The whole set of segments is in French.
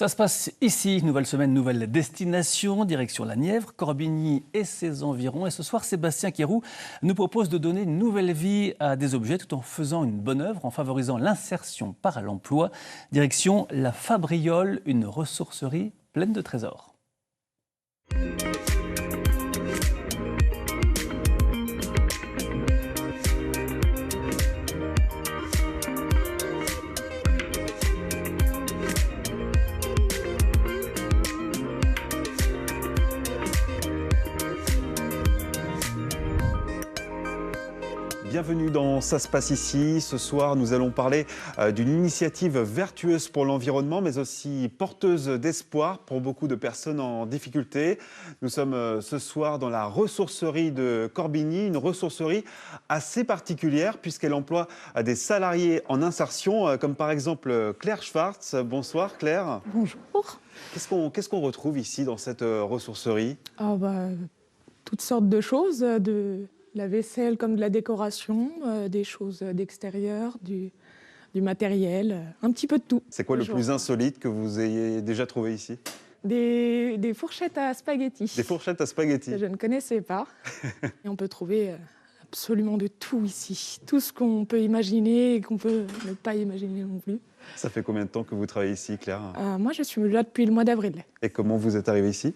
Ça se passe ici, nouvelle semaine, nouvelle destination, direction la Nièvre, Corbigny et ses environs. Et ce soir, Sébastien Quéroux nous propose de donner une nouvelle vie à des objets tout en faisant une bonne œuvre, en favorisant l'insertion par l'emploi. Direction la Fabriole, une ressourcerie pleine de trésors. Bienvenue dans Ça se passe ici. Ce soir, nous allons parler d'une initiative vertueuse pour l'environnement, mais aussi porteuse d'espoir pour beaucoup de personnes en difficulté. Nous sommes ce soir dans la ressourcerie de Corbigny, une ressourcerie assez particulière puisqu'elle emploie des salariés en insertion, comme par exemple Claire Schwartz. Bonsoir Claire. Bonjour. Qu'est-ce qu'on retrouve ici dans cette ressourcerie ? Toutes sortes de choses, de la vaisselle comme de la décoration, des choses d'extérieur, du matériel, un petit peu de tout. C'est quoi le plus insolite que vous ayez déjà trouvé ici ? Des fourchettes à spaghettis. Des fourchettes à spaghettis. Je ne connaissais pas. Et on peut trouver absolument de tout ici. Tout ce qu'on peut imaginer et qu'on peut ne pas imaginer non plus. Ça fait combien de temps que vous travaillez ici, Claire ? Moi, je suis là depuis le mois d'avril. Et comment vous êtes arrivée ici ?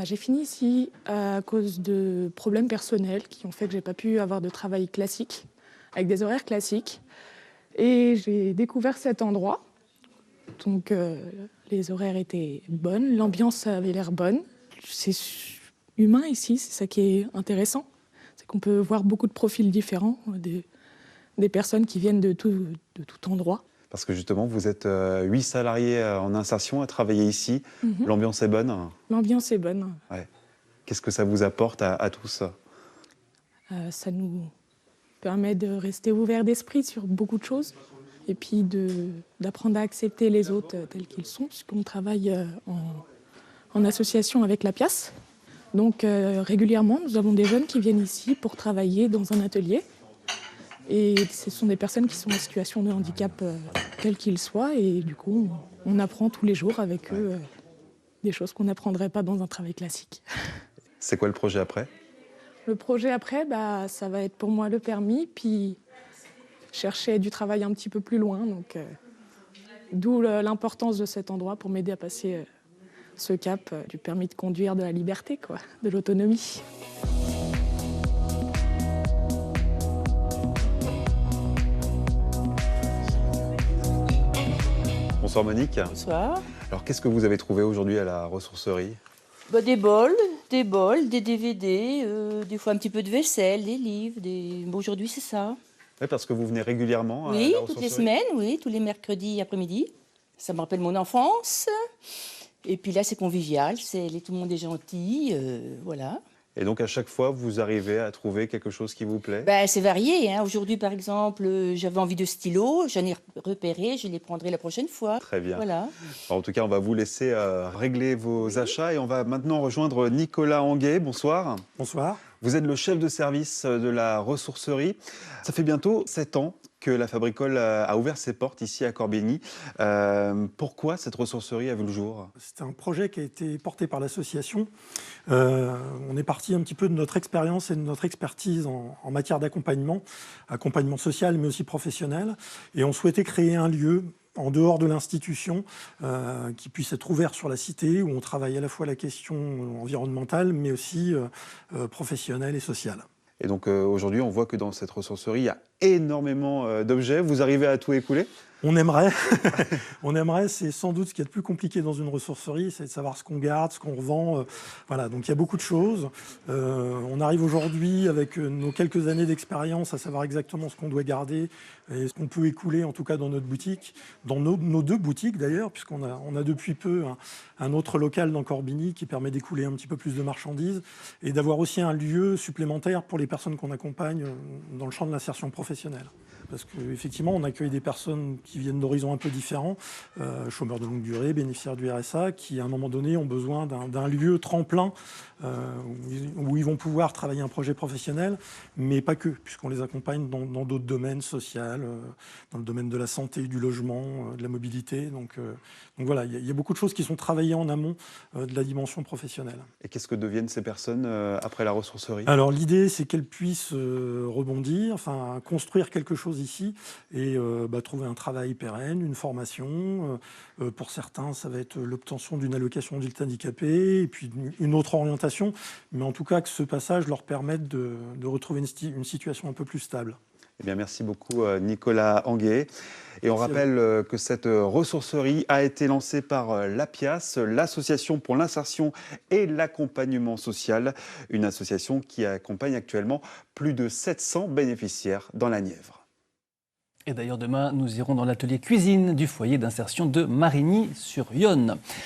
J'ai fini ici à cause de problèmes personnels qui ont fait que je n'ai pas pu avoir de travail classique, avec des horaires classiques. Et j'ai découvert cet endroit. Donc les horaires étaient bonnes, l'ambiance avait l'air bonne. C'est humain ici, c'est ça qui est intéressant. C'est qu'on peut voir beaucoup de profils différents, des personnes qui viennent de tout endroit. Parce que justement, vous êtes 8 salariés en insertion à travailler ici. L'ambiance est bonne ? L'ambiance est bonne. Ouais. Qu'est-ce que ça vous apporte à tous ? Ça nous permet de rester ouverts d'esprit sur beaucoup de choses et puis d'apprendre à accepter les autres tels qu'ils sont, puisqu'on travaille en association avec la Piasse. Donc régulièrement, nous avons des jeunes qui viennent ici pour travailler dans un atelier. Et ce sont des personnes qui sont en situation de handicap, quel qu'il soit. Et du coup, on apprend tous les jours avec eux des choses qu'on n'apprendrait pas dans un travail classique. C'est quoi le projet après ? Le projet après, ça va être pour moi le permis, puis chercher du travail un petit peu plus loin. Donc, d'où l'importance de cet endroit pour m'aider à passer ce cap du permis de conduire, de la liberté, de l'autonomie. Bonsoir Monique. Bonsoir. Alors qu'est-ce que vous avez trouvé aujourd'hui à la ressourcerie ? Des bols, des DVD, des fois un petit peu de vaisselle, des livres. Aujourd'hui, c'est ça. Oui, parce que vous venez régulièrement à Oui, la toutes ressourcerie. les semaines, oui, tous les mercredis après-midi. Ça me rappelle mon enfance. Et puis là, c'est convivial, tout le monde est gentil, voilà. Et donc à chaque fois, vous arrivez à trouver quelque chose qui vous plaît ? C'est varié. Aujourd'hui, par exemple, j'avais envie de stylos, j'en ai repéré, je les prendrai la prochaine fois. Très bien. Voilà. Alors, en tout cas, on va vous laisser régler vos achats et on va maintenant rejoindre Nicolas Anguet. Bonsoir. Bonsoir. Vous êtes le chef de service de la ressourcerie. Ça fait bientôt 7 ans que la Fabriole a ouvert ses portes ici à Corbigny. Pourquoi cette ressourcerie a vu le jour ? C'est un projet qui a été porté par l'association. On est parti un petit peu de notre expérience et de notre expertise en matière d'accompagnement social mais aussi professionnel. Et on souhaitait créer un lieu en dehors de l'institution, qui puisse être ouvert sur la cité, où on travaille à la fois la question environnementale, mais aussi professionnelle et sociale. Et donc aujourd'hui, on voit que dans cette ressourcerie, il y a énormément d'objets. Vous arrivez à tout écouler ? On aimerait. On aimerait, c'est sans doute ce qui est le plus compliqué dans une ressourcerie, c'est de savoir ce qu'on garde, ce qu'on revend. Voilà, donc il y a beaucoup de choses. On arrive aujourd'hui avec nos quelques années d'expérience à savoir exactement ce qu'on doit garder et ce qu'on peut écouler, en tout cas dans notre boutique, dans nos 2 boutiques d'ailleurs, puisqu'on a depuis peu un autre local dans Corbigny qui permet d'écouler un petit peu plus de marchandises et d'avoir aussi un lieu supplémentaire pour les personnes qu'on accompagne dans le champ de l'insertion professionnelle. parce qu'effectivement, on accueille des personnes qui viennent d'horizons un peu différents, chômeurs de longue durée, bénéficiaires du RSA, qui à un moment donné ont besoin d'un lieu tremplin où ils vont pouvoir travailler un projet professionnel, mais pas que, puisqu'on les accompagne dans d'autres domaines sociaux, dans le domaine de la santé, du logement, de la mobilité. Donc voilà, il y a beaucoup de choses qui sont travaillées en amont de la dimension professionnelle. Et qu'est-ce que deviennent ces personnes après la ressourcerie? Alors l'idée, c'est qu'elles puissent rebondir, enfin construire quelque chose ici et trouver un travail pérenne, une formation. Pour certains, ça va être l'obtention d'une allocation adulte handicapé et puis une autre orientation. Mais en tout cas, que ce passage leur permette de retrouver une situation un peu plus stable. Eh bien, merci beaucoup Nicolas Anguet. Et on rappelle que cette ressourcerie a été lancée par l'APIAS, l'Association pour l'insertion et l'accompagnement social, une association qui accompagne actuellement plus de 700 bénéficiaires dans la Nièvre. Et d'ailleurs, demain, nous irons dans l'atelier cuisine du foyer d'insertion de Marigny-sur-Yonne.